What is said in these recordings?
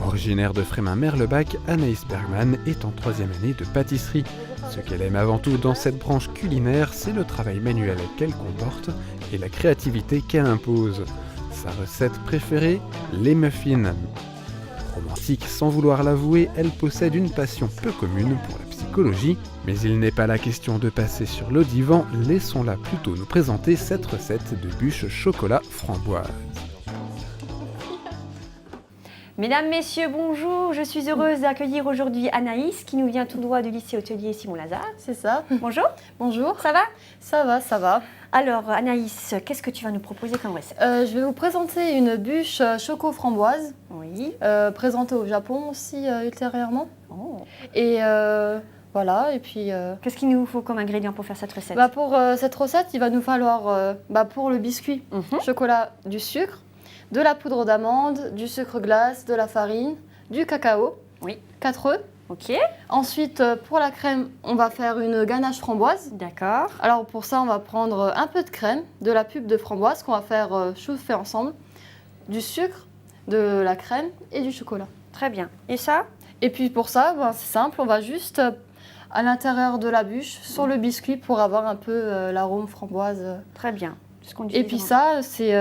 Originaire de Frémin-Merlebach, Anaïs Bergman est en 3e année de pâtisserie. Ce qu'elle aime avant tout dans cette branche culinaire, c'est le travail manuel qu'elle comporte et la créativité qu'elle impose. Sa recette préférée, les muffins. Romantique sans vouloir l'avouer, elle possède une passion peu commune pour la psychologie, mais il n'est pas la question de passer sur le divan, laissons-la plutôt nous présenter cette recette de bûche chocolat framboise. Mesdames, Messieurs, bonjour. Je suis heureuse d'accueillir aujourd'hui Anaïs qui nous vient tout droit du lycée hôtelier Simon-Lazare. C'est ça. Bonjour. Bonjour. Ça va? Ça va, ça va. Alors Anaïs, qu'est-ce que tu vas nous proposer comme recette? Je vais vous présenter une bûche choco-framboise, Oui. présentée au Japon aussi ultérieurement. Oh. Et voilà, et puis... Qu'est-ce qu'il nous faut comme ingrédient pour faire cette recette? Pour cette recette, il va nous falloir pour le biscuit, chocolat, du sucre, de la poudre d'amande, du sucre glace, de la farine, du cacao, Oui. 4 œufs. Ok. Ensuite, pour la crème, on va faire une ganache framboise. D'accord. Alors pour ça, on va prendre un peu de crème, de la pulpe de framboise qu'on va faire chauffer ensemble, du sucre, de la crème et du chocolat. Très bien. Et ça? Et puis pour ça, c'est simple, on va juste à l'intérieur de la bûche, sur le biscuit pour avoir un peu l'arôme framboise. Très bien. Et puis ça, c'est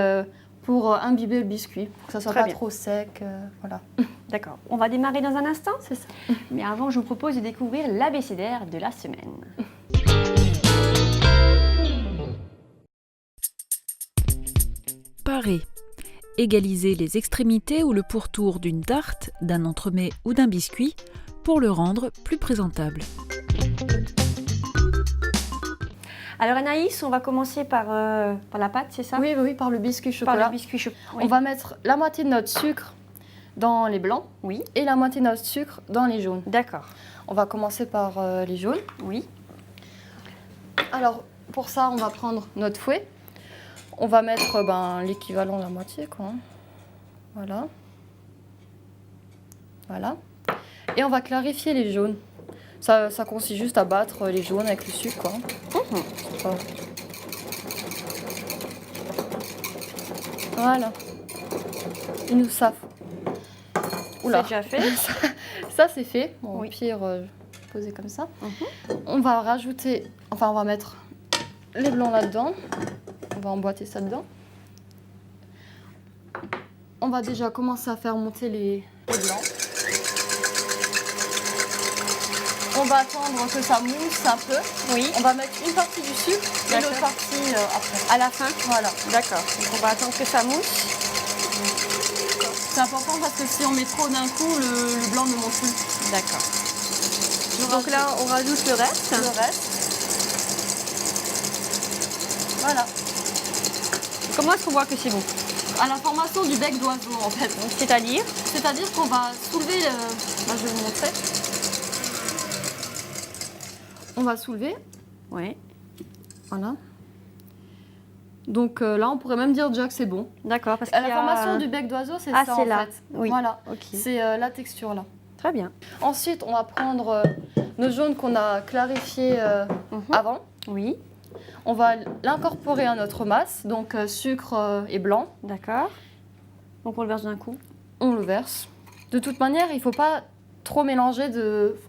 pour imbiber le biscuit, pour que ça soit Très pas bien. trop sec. Voilà. D'accord. On va démarrer dans un instant. C'est ça. Mais avant, je vous propose de découvrir l'abécédaire de la semaine. Parer. Égaliser les extrémités ou le pourtour d'une tarte, d'un entremets ou d'un biscuit pour le rendre plus présentable. Alors Anaïs, on va commencer par la pâte, c'est ça? Oui, par le biscuit Par chocolat. le biscuit chocolat. On va mettre la moitié de notre sucre dans les blancs Oui. et la moitié de notre sucre dans les jaunes. D'accord. On va commencer par les jaunes. Oui. Alors, pour ça, on va prendre notre fouet. On va mettre l'équivalent de la moitié, quoi. Voilà. Voilà. Et on va clarifier les jaunes. Ça consiste juste à battre les jaunes avec le sucre, quoi. Voilà. Voilà. Il nous savent. C'est déjà fait. Ça c'est fait. Bon, Oui. Au pire, poser comme ça. On va rajouter, on va mettre les blancs là-dedans. On va emboîter ça dedans. On va déjà commencer à faire monter les blancs. On va attendre que ça mousse un peu. Oui. On va mettre une partie du sucre et l'autre partie après. À la fin? Voilà. D'accord. Donc on va attendre que ça mousse. C'est important parce que si on met trop d'un coup, le blanc ne monte plus. D'accord. Donc là, on rajoute le reste. Le reste. Voilà. Comment est-ce qu'on voit que c'est bon? À la formation du bec d'oiseau en fait. Donc, c'est-à-dire? C'est-à-dire qu'on va soulever je vais vous montrer. On va soulever. Oui. Voilà. Donc là, on pourrait même dire déjà que c'est bon. D'accord. Parce À qu'il la y a... formation du bec d'oiseau, c'est Ah, ça c'est en là. fait. Oui. Voilà. Ok. C'est la texture là. Très bien. Ensuite, on va prendre nos jaunes qu'on a clarifiés avant. Oui. On va l'incorporer à notre masse, donc sucre et blanc. D'accord. Donc on le verse d'un coup. On le verse. De toute manière, il ne faut pas trop mélanger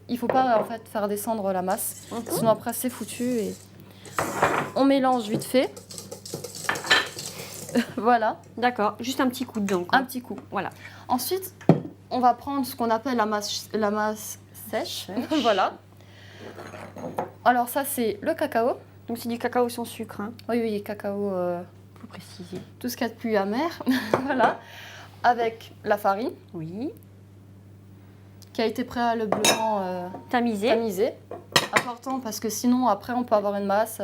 il ne faut pas en fait faire descendre la masse, sinon après c'est foutu. Et... On mélange vite fait. Voilà. D'accord. Juste un petit coup dedans, quoi. Un petit coup. Voilà. Ensuite, on va prendre ce qu'on appelle la masse sèche. Voilà. Alors ça, c'est le cacao. Donc c'est du cacao sans sucre, hein. Oui, cacao, Faut préciser. tout ce qu'il y a de plus amer. Voilà. Avec la farine, Oui. qui a été préalablement Tamisé. tamisée. Important parce que sinon, après, on peut avoir une masse.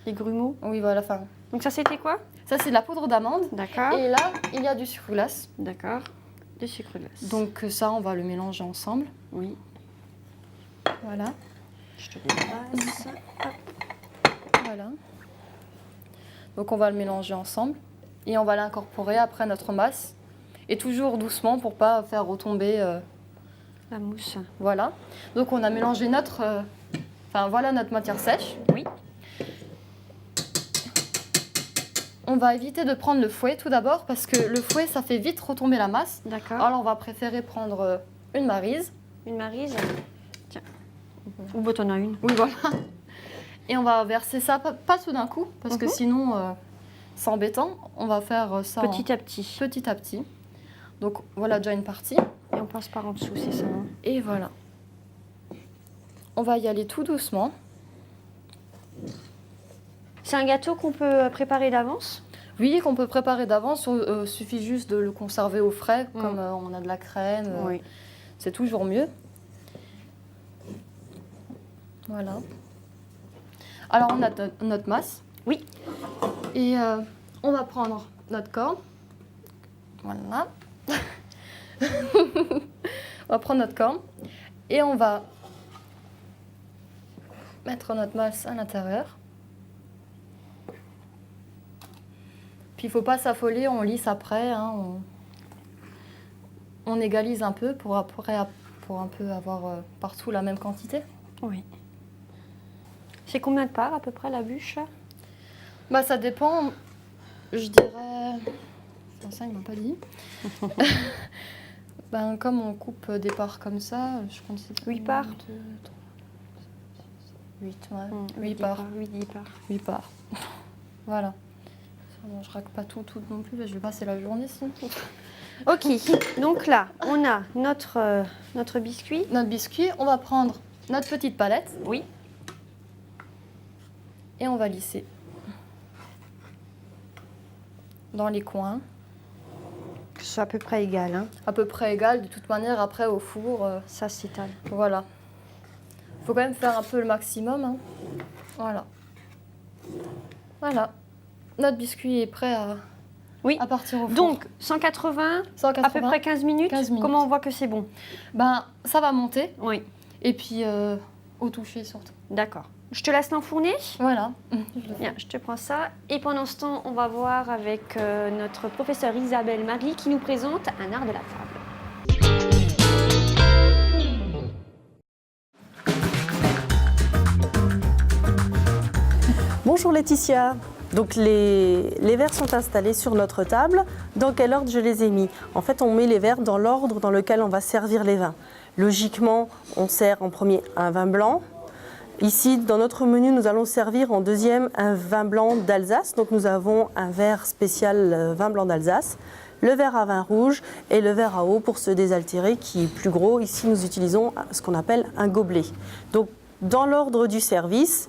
Les grumeaux. Oui, voilà. Enfin, Donc ça, c'était quoi? ça, c'est de la poudre d'amande. D'accord. Et là, il y a du sucre glace. D'accord. Du sucre glace. Donc ça, on va le mélanger ensemble. Oui. Voilà. Je te dépasse. Voilà. Donc on va le mélanger ensemble et on va l'incorporer après notre masse. Et toujours doucement pour pas faire retomber. La mousse. Voilà. Donc on a mélangé notre Enfin, voilà notre matière sèche. Oui. On va éviter de prendre le fouet tout d'abord parce que le fouet, ça fait vite retomber la masse. D'accord. Alors, on va préférer prendre une maryse. Une maryse. Tiens. Ou bon, t'en as une. Oui, voilà. Et on va verser ça, pas tout d'un coup, parce que sinon, c'est embêtant. On va faire ça Petit à petit. petit à petit. Donc, voilà déjà une partie. Et on passe par en dessous, c'est ça. Hein. Et voilà. On va y aller tout doucement. C'est un gâteau qu'on peut préparer d'avance? Oui, qu'on peut préparer d'avance. Suffit juste de le conserver au frais, comme on a de la crème. Oui. C'est toujours mieux. Voilà. Alors, on a notre masse. Oui. Et on va prendre notre corne. Voilà. On va prendre notre corne. Et on va mettre notre masse à l'intérieur. Puis il ne faut pas s'affoler, on lisse après. Hein, on égalise un peu pour un peu avoir partout la même quantité. Oui. C'est combien de parts à peu près la bûche là? Bah ça dépend, je dirais... Enfin, ça il m'a pas dit. Ben, comme on coupe des parts comme ça, je compte c'est 8 parts. 8, ouais. 8 parts. 8 parts. 8 parts. Voilà. Bon, je racle pas tout non plus, je vais passer la journée sinon. Ok, donc là, on a notre biscuit. Notre biscuit, on va prendre notre petite palette. Oui. Et on va lisser dans les coins. Que ce soit à peu près égal. Hein. À peu près égal, de toute manière, après au four. Ça s'étale. Voilà. Il faut quand même faire un peu le maximum. Hein. Voilà. Voilà. Notre biscuit est prêt à partir au four. Donc, 180, 180, à peu près 15 minutes. 15 minutes. Comment on voit que c'est bon? Ben, ça va monter. Oui. Et puis, au toucher surtout. D'accord. Je te laisse l'enfourner. Voilà. Bien, je te prends ça. Et pendant ce temps, on va voir avec notre professeure Isabelle Marie qui nous présente un art de la table. Bonjour Laetitia. Donc les verres sont installés sur notre table. Dans quel ordre je les ai mis? En fait, on met les verres dans l'ordre dans lequel on va servir les vins. Logiquement, on sert en premier un vin blanc. Ici, dans notre menu, nous allons servir en deuxième un vin blanc d'Alsace. Donc nous avons un verre spécial vin blanc d'Alsace, le verre à vin rouge et le verre à eau pour se désaltérer qui est plus gros. Ici, nous utilisons ce qu'on appelle un gobelet. Donc dans l'ordre du service,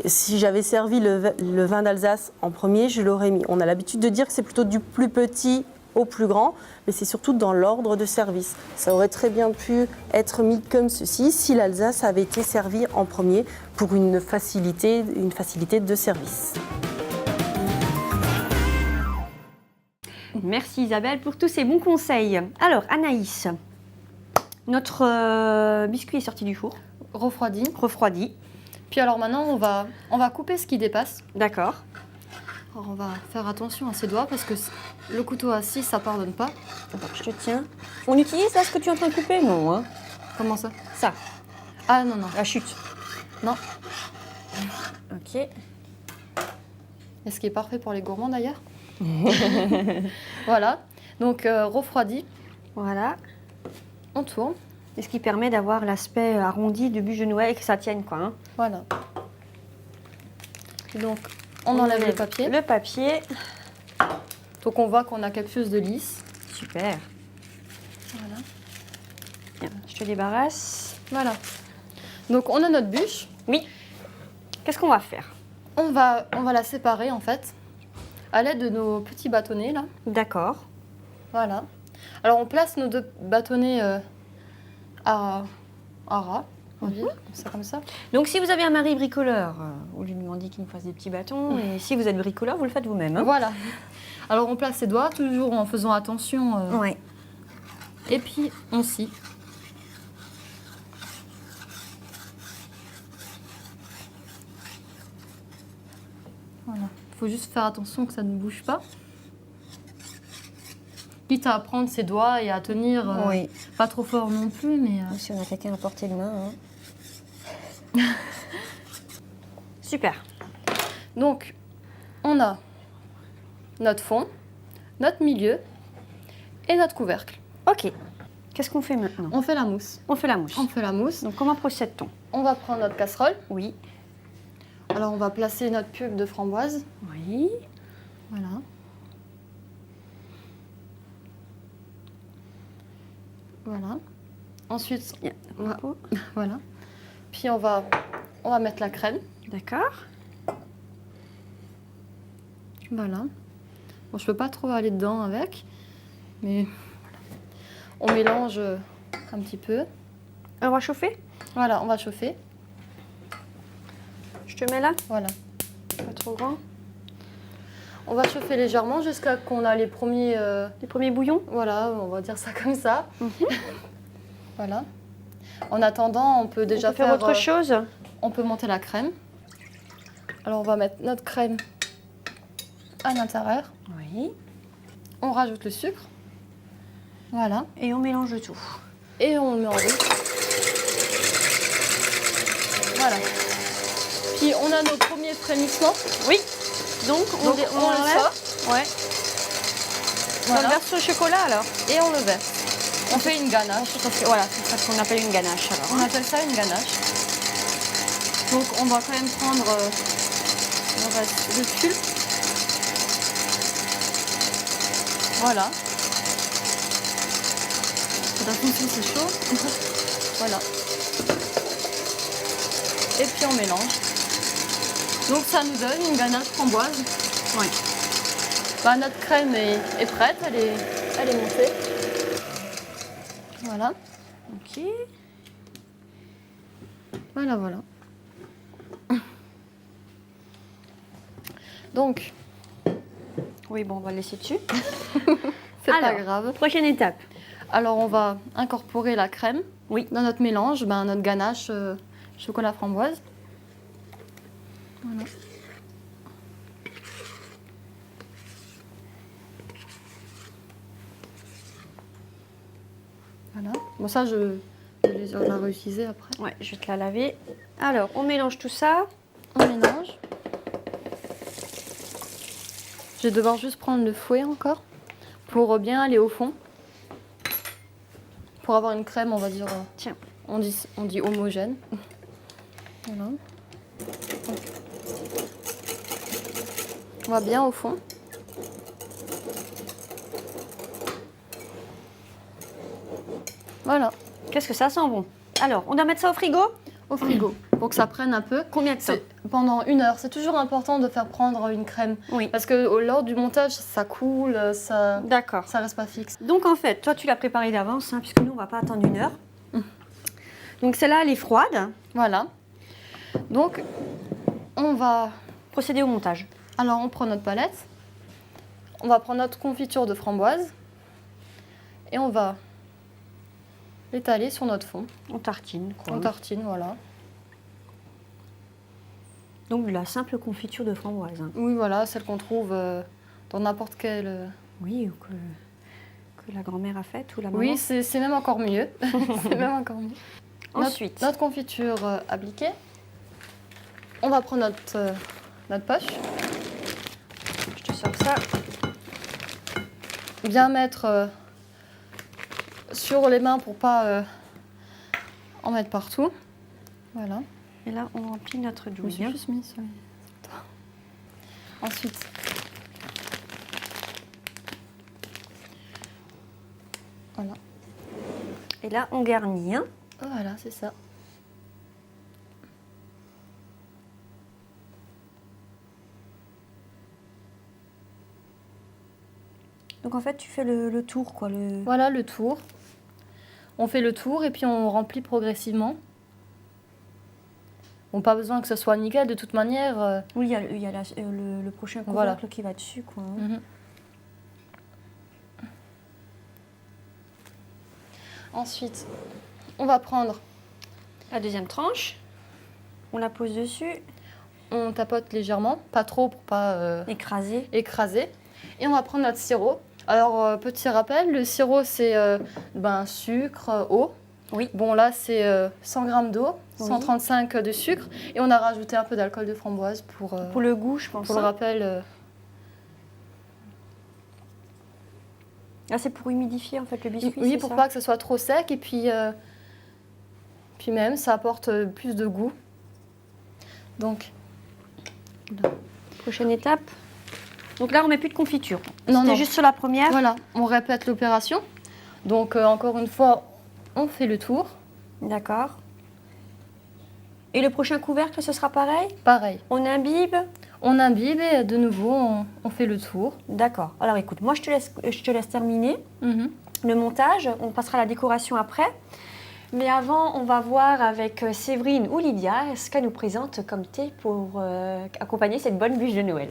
si j'avais servi le vin d'Alsace en premier, je l'aurais mis. On a l'habitude de dire que c'est plutôt du plus petit au plus grand, mais c'est surtout dans l'ordre de service. Ça aurait très bien pu être mis comme ceci si l'Alsace avait été servie en premier pour une facilité de service. Merci Isabelle pour tous ces bons conseils. Alors Anaïs, notre biscuit est sorti du four, Refroidi. refroidi. Puis alors maintenant, on va couper ce qui dépasse. D'accord. Alors on va faire attention à ses doigts parce que le couteau à scie, ça pardonne pas. Attends, je te tiens. On utilise là ce que tu es en train de couper? Non, hein. Comment ça? Ça, Ah non, non. la chute. Non. Ok. Et ce qui est parfait pour les gourmands d'ailleurs. Voilà. Donc refroidi, Voilà. on tourne. Et ce qui permet d'avoir l'aspect arrondi de bûche de Noël et que ça tienne quoi. Hein. Voilà. Donc on enlève le papier. Le papier. Donc on voit qu'on a quelque chose de lisse. Super. Voilà. Bien, je te débarrasse. Voilà. Donc on a notre bûche. Oui. Qu'est-ce qu'on va faire? On va la séparer en fait à l'aide de nos petits bâtonnets là. D'accord. Voilà. Alors on place nos deux bâtonnets à ras, on va dire, comme ça. Donc si vous avez un mari bricoleur, vous lui demandez qu'il nous fasse des petits bâtons. Et si vous êtes bricoleur, vous le faites vous-même. Hein. Voilà. Alors on place ses doigts, toujours en faisant attention. Ouais. Et puis on scie. Voilà. Il faut juste faire attention que ça ne bouge pas. Quitte à prendre ses doigts et à tenir pas trop fort non plus, mais... Si on a quelqu'un à portée de main. Hein. Super. Donc, on a notre fond, notre milieu et notre couvercle. Ok. Qu'est-ce qu'on fait maintenant? On fait la mousse. On fait la mousse. On fait la mousse. Donc comment procède-t-on? On va prendre notre casserole. Oui. Alors, on va placer notre pulpe de framboise. Oui. Voilà. Voilà. Ensuite, Yeah. voilà. Puis on va mettre la crème. D'accord. Voilà. Bon, je peux pas trop aller dedans avec, mais voilà. On mélange un petit peu. On va chauffer? Voilà, on va chauffer. Je te mets là? Voilà. Pas trop grand. On va chauffer légèrement jusqu'à qu'on a les premiers. Les premiers bouillons? Voilà, on va dire ça comme ça. Mhm. Voilà. En attendant, on peut déjà On peut faire autre chose? On peut monter la crème. Alors on va mettre notre crème à l'intérieur. Oui. On rajoute le sucre. Voilà. Et on mélange le tout. Et on le met en route. Voilà. Puis on a nos premiers frémissements. Oui. Donc Donc on le enlève. sort. Ouais. On Voilà. le verse au chocolat alors? Et on le verse. On fait une ganache. Voilà, c'est ça qu'on appelle une ganache alors. On appelle ça une ganache. Donc on va quand même prendre le pulpe. Voilà. Attention, c'est chaud. Voilà. Et puis on mélange. Donc ça nous donne une ganache framboise. Oui. Bah, notre crème est prête, elle est montée. Voilà. Ok. Voilà, voilà. Donc, Oui, bon, on va le laisser dessus. c'est pas Alors, grave. Prochaine étape. Alors, on va incorporer la crème Oui. dans notre mélange, notre ganache chocolat framboise. Voilà. Voilà. Bon, ça, je vais la réutiliser après. Ouais, je vais te la laver. Alors, on mélange tout ça. On mélange. Je vais devoir juste prendre le fouet encore pour bien aller au fond. Pour avoir une crème, on va dire. Tiens. On dit homogène. Voilà. On va bien au fond. Voilà, Qu'est-ce que ça sent bon? Alors, on doit mettre ça au frigo? au frigo pour que ça prenne un peu. Combien de temps? Pendant 1 heure. C'est toujours important de faire prendre une crème Oui. parce que lors du montage, ça coule, ça D'accord. reste pas fixe. Donc en fait, toi tu l'as préparée d'avance, hein, puisque nous on va pas attendre 1 heure. Donc celle-là elle est froide. Voilà. Donc, on va. Procéder au montage. Alors, on prend notre palette. On va prendre notre confiture de framboise. Et on va l'étaler sur notre fond. On tartine. Quoi. On tartine, voilà. Donc de la simple confiture de framboise. Hein. Oui, voilà, celle qu'on trouve dans n'importe quel. Oui, ou que la grand-mère a faite ou la maman. Oui, c'est même encore mieux. C'est même encore mieux. Ensuite, Notre confiture appliquée. On va prendre notre poche. je te sors ça. Bien mettre sur les mains pour pas en mettre partout. Voilà. Et là on remplit notre Je me douille. suis hein. juste mis sur les... Ensuite, voilà. Et là on garnit. Hein. Voilà, c'est ça. Donc en fait tu fais le tour quoi. Voilà le tour. On fait le tour et puis on remplit progressivement. Bon, pas besoin que ce soit nickel de toute manière. Oui, il y a le prochain Voilà. couvercle qui va dessus quoi. Hein. Mhm. Ensuite, on va prendre, La deuxième tranche, on la pose dessus, on tapote légèrement, pas trop pour pas écraser. écraser. Et on va prendre notre sirop. Alors, petit rappel, le sirop c'est sucre, eau. Oui. Bon, là, c'est 100 g d'eau, Oui. 135 de sucre, et on a rajouté un peu d'alcool de framboise pour Pour le goût, je pense. le rappel. Ah, c'est pour humidifier en fait le biscuit. Oui, c'est pour ça pas que ce soit trop sec, et puis même, ça apporte plus de goût. Donc, Prochaine étape. Donc là, on met plus de confiture. Non, C'était non. juste sur la première. voilà, on répète l'opération. Donc, encore une fois, on fait le tour. D'accord. Et le prochain couvercle, ce sera pareil. Pareil, On imbibe. on imbibe et de nouveau, on fait le tour. D'accord. Alors écoute, moi je te laisse terminer le montage. On passera à la décoration après. Mais avant, on va voir avec Séverine ou Lydia ce qu'elle nous présente comme thé pour accompagner cette bonne bûche de Noël.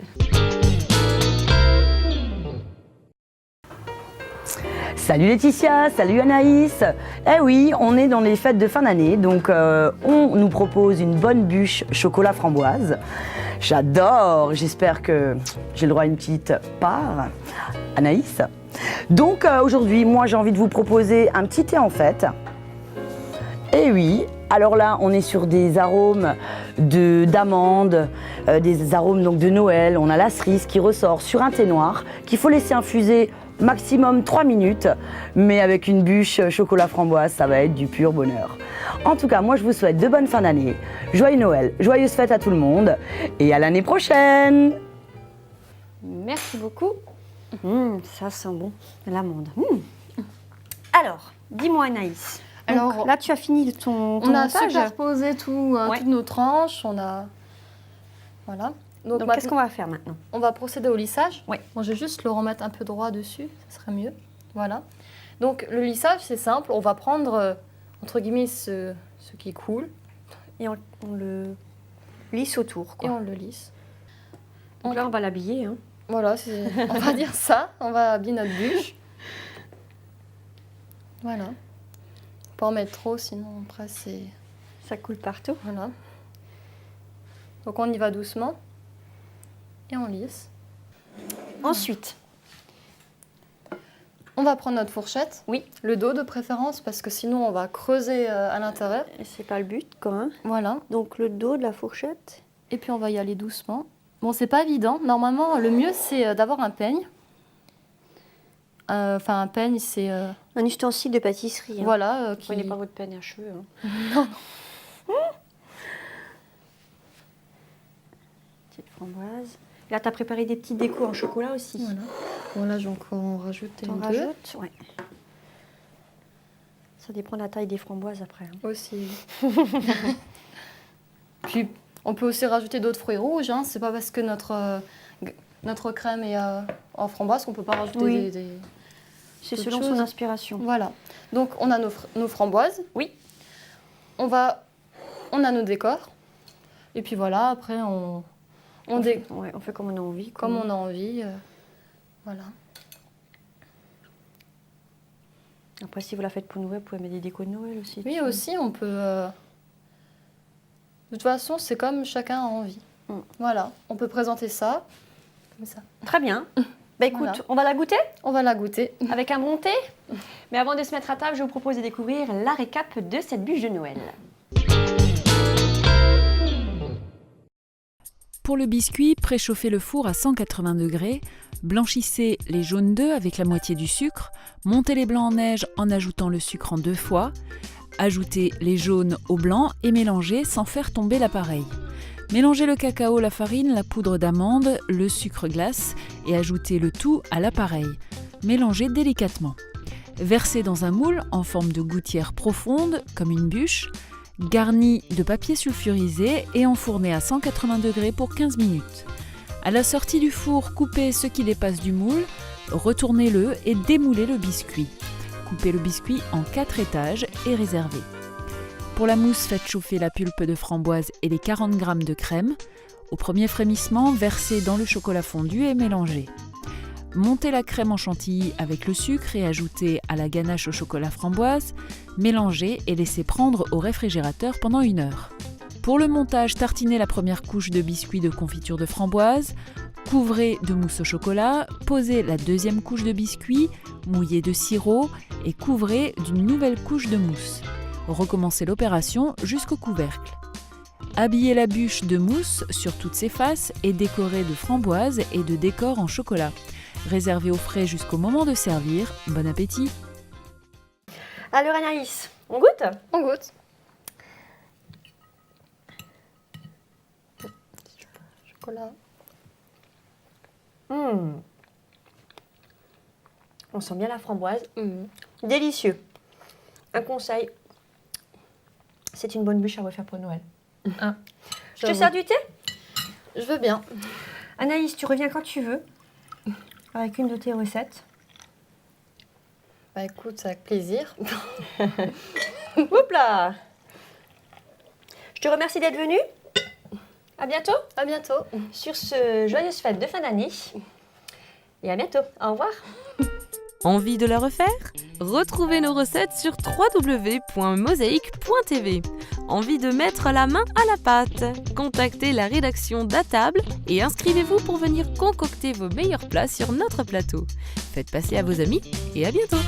Salut Laetitia, salut Anaïs. Eh oui, on est dans les fêtes de fin d'année, donc on nous propose une bonne bûche chocolat framboise. J'adore, j'espère que j'ai le droit à une petite part. Anaïs. Donc aujourd'hui, moi j'ai envie de vous proposer un petit thé en fête. Eh oui, alors là on est sur des arômes d'amandes, des arômes donc de Noël. On a la cerise qui ressort sur un thé noir qu'il faut laisser infuser maximum 3 minutes, mais avec une bûche chocolat framboise, ça va être du pur bonheur. En tout cas, moi je vous souhaite de bonnes fins d'année, joyeux Noël, joyeuses fêtes à tout le monde, et à l'année prochaine. Merci beaucoup. Ça sent bon, l'amande. Alors, dis-moi Anaïs. Donc, Alors, là, tu as fini ton On a montage. superposé Ouais. toutes nos tranches, on a... Voilà. Donc, maintenant, qu'est-ce qu'on va faire maintenant? on va procéder au lissage. Oui. Bon, je vais juste le remettre un peu droit dessus, ça serait mieux. Voilà. Donc, le lissage, c'est simple. On va prendre, entre guillemets, ce qui coule Et on le lisse autour, quoi. et on le lisse. Donc là, on va l'habiller. Hein. Voilà, on va dire ça. On va habiller notre bûche. Voilà. Pas en mettre trop, sinon après c'est... Ça coule partout. Voilà. Donc on y va doucement. Et on lisse. Ensuite, On va prendre notre fourchette. Oui. Le dos de préférence, parce que sinon on va creuser à l'intérieur. et c'est pas le but, quand même. Voilà. Donc le dos de la fourchette. Et puis on va y aller doucement. Bon, c'est pas évident. Normalement, le mieux c'est d'avoir un peigne. Enfin, un peigne, c'est... Un ustensile de pâtisserie. Hein. Voilà. Qui... Prenez pas votre peigne à cheveux. Hein. Non. Petite framboise. Là, tu as préparé des petits décos en chocolat aussi. Voilà. Bon, là, j'ai encore en rajouté T'en une deux. rajoutes, ouais. Ça dépend de la taille des framboises après. Hein. Aussi. Puis, on peut aussi rajouter d'autres fruits rouges. Hein. C'est pas parce que notre crème est en framboise qu'on peut pas rajouter Oui. des... C'est D'autres selon choses. son inspiration. Voilà. Donc, on a nos framboises. Oui. On a nos décors. Et puis voilà, après, on fait comme on a envie. comme on a envie. Voilà. Après, si vous la faites pour Noël, vous pouvez mettre des décos de Noël aussi. Oui, dessus. aussi, on peut... De toute façon, c'est comme chacun a envie. Voilà. On peut présenter ça comme ça. Très bien. Bah écoute, Voilà. on va la goûter On va la goûter. avec un bon thé. Mais avant de se mettre à table, je vous propose de découvrir la récap de cette bûche de Noël. Pour le biscuit, préchauffez le four à 180 degrés, blanchissez les jaunes d'œufs avec la moitié du sucre, montez les blancs en neige en ajoutant le sucre en 2 fois, ajoutez les jaunes au blanc et mélangez sans faire tomber l'appareil. Mélangez le cacao, la farine, la poudre d'amande, le sucre glace et ajoutez le tout à l'appareil. Mélangez délicatement. Versez dans un moule en forme de gouttière profonde, comme une bûche, garni de papier sulfurisé et enfourné à 180 degrés pour 15 minutes. À la sortie du four, coupez ce qui dépasse du moule, retournez-le et démoulez le biscuit. Coupez le biscuit en 4 étages et réservez. Pour la mousse, faites chauffer la pulpe de framboise et les 40 g de crème. Au premier frémissement, versez dans le chocolat fondu et mélangez. Montez la crème en chantilly avec le sucre et ajoutez à la ganache au chocolat framboise. Mélangez et laissez prendre au réfrigérateur pendant 1 heure. Pour le montage, tartinez la première couche de biscuits de confiture de framboise. Couvrez de mousse au chocolat, posez la deuxième couche de biscuits, mouillez de sirop et couvrez d'une nouvelle couche de mousse. Recommencez l'opération jusqu'au couvercle. Habillez la bûche de mousse sur toutes ses faces et décorez de framboises et de décors en chocolat. Réservez au frais jusqu'au moment de servir. Bon appétit! Alors Anaïs, on goûte? On goûte. Chocolat. On sent bien la framboise. Délicieux. Un conseil, c'est une bonne bûche à refaire pour Noël. Hein. Je te sers du thé? Je veux bien. Anaïs, tu reviens quand tu veux, avec une de tes recettes. Bah écoute, avec plaisir. Oups là! Je te remercie d'être venue. À bientôt. À bientôt. Sur ce joyeuse fête de fin d'année. Et à bientôt. Au revoir. Envie de la refaire? Retrouvez nos recettes sur www.mosaïque.tv. Envie de mettre la main à la pâte? Contactez la rédaction d'Atable et inscrivez-vous pour venir concocter vos meilleurs plats sur notre plateau. Faites passer à vos amis et à bientôt!